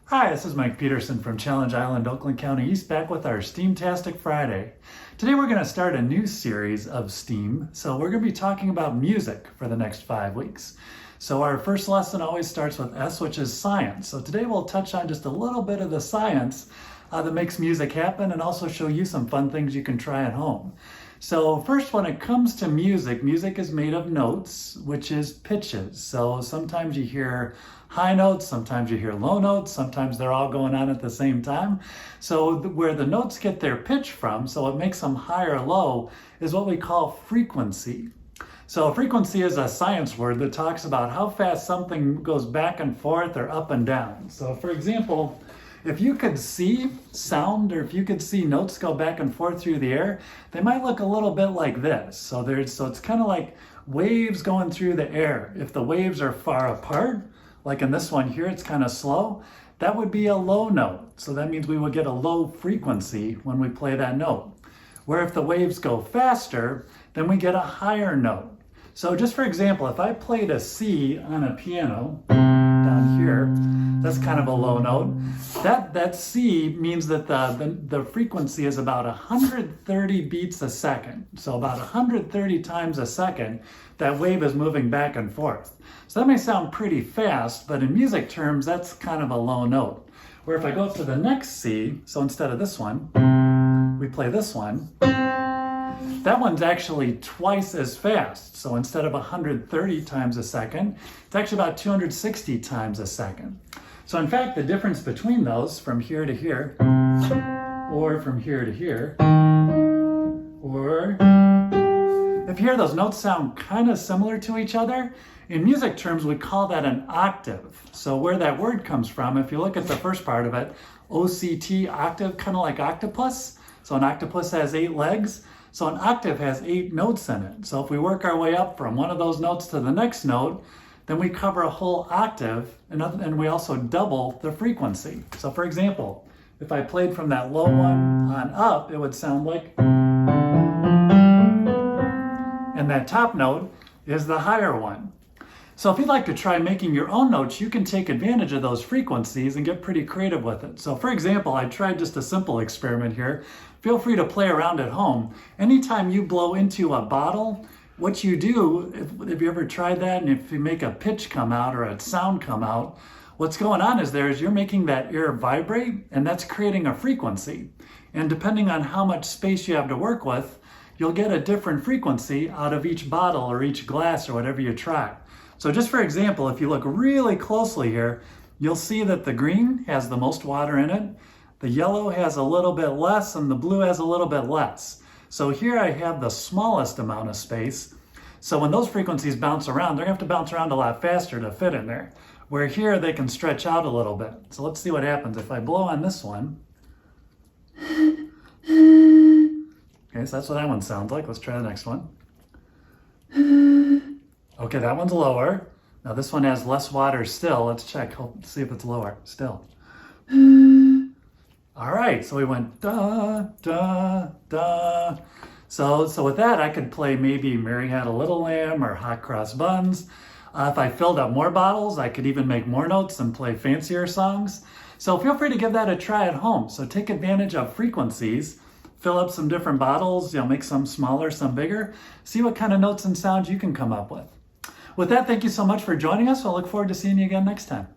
Hi, this is Mike Peterson from Challenge Island, Oakland County East, back with our Steam-tastic Friday. Today we're going to start a new series of STEAM, so we're going to be talking about music for the next 5 weeks. So our first lesson always starts with S, which is science. So today we'll touch on just a little bit of the science that makes music happen and also show you some fun things you can try at home. So first, when it comes to music, music is made of notes, which is pitches. So sometimes you hear high notes, sometimes you hear low notes, sometimes they're all going on at the same time. So where the notes get their pitch from, so what makes them high or low, is what we call frequency. So frequency is a science word that talks about how fast something goes back and forth or up and down. So for example, if you could see sound, or if you could see notes go back and forth through the air, they might look a little bit like this. So it's kind of like waves going through the air. If the waves are far apart, like in this one here, it's kind of slow, that would be a low note. So that means we would get a low frequency when we play that note. Where if the waves go faster, then we get a higher note. So just for example, if I played a C on a piano down here, that's kind of a low note. That C means that the frequency is about 130 beats a second. So about 130 times a second, that wave is moving back and forth. So that may sound pretty fast, but in music terms, that's kind of a low note. Where if I go up to the next C, so instead of this one, we play this one, that one's actually twice as fast. So instead of 130 times a second, it's actually about 260 times a second. So in fact, the difference between those from here to here, or from here to here, or if you hear those notes sound kind of similar to each other, in music terms, we call that an octave. So where that word comes from, if you look at the first part of it, OCT, octave, kind of like octopus. So an octopus has 8 legs. So an octave has 8 notes in it. So if we work our way up from one of those notes to the next note, then we cover a whole octave, and we also double the frequency. So for example, if I played from that low one on up, it would sound like, and that top note is the higher one. So if you'd like to try making your own notes, you can take advantage of those frequencies and get pretty creative with it. So for example, I tried just a simple experiment here. Feel free to play around at home. Anytime you blow into a bottle, what you do, if you ever tried that, and if you make a pitch come out or a sound come out, what's going on is you're making that air vibrate, and that's creating a frequency. And depending on how much space you have to work with, you'll get a different frequency out of each bottle or each glass or whatever you try. So just for example, if you look really closely here, you'll see that the green has the most water in it, the yellow has a little bit less, and the blue has a little bit less. So here I have the smallest amount of space. So when those frequencies bounce around, they're going to have to bounce around a lot faster to fit in there. Where here they can stretch out a little bit. So let's see what happens if I blow on this one. Okay, so that's what that one sounds like. Let's try the next one. Okay, that one's lower. Now this one has less water still. Let's check, see if it's lower still. All right, so we went da, da, da. So with that, I could play maybe Mary Had a Little Lamb or Hot Cross Buns. If I filled up more bottles, I could even make more notes and play fancier songs. So feel free to give that a try at home. So take advantage of frequencies, fill up some different bottles, make some smaller, some bigger. See what kind of notes and sounds you can come up with. With that, thank you so much for joining us. I look forward to seeing you again next time.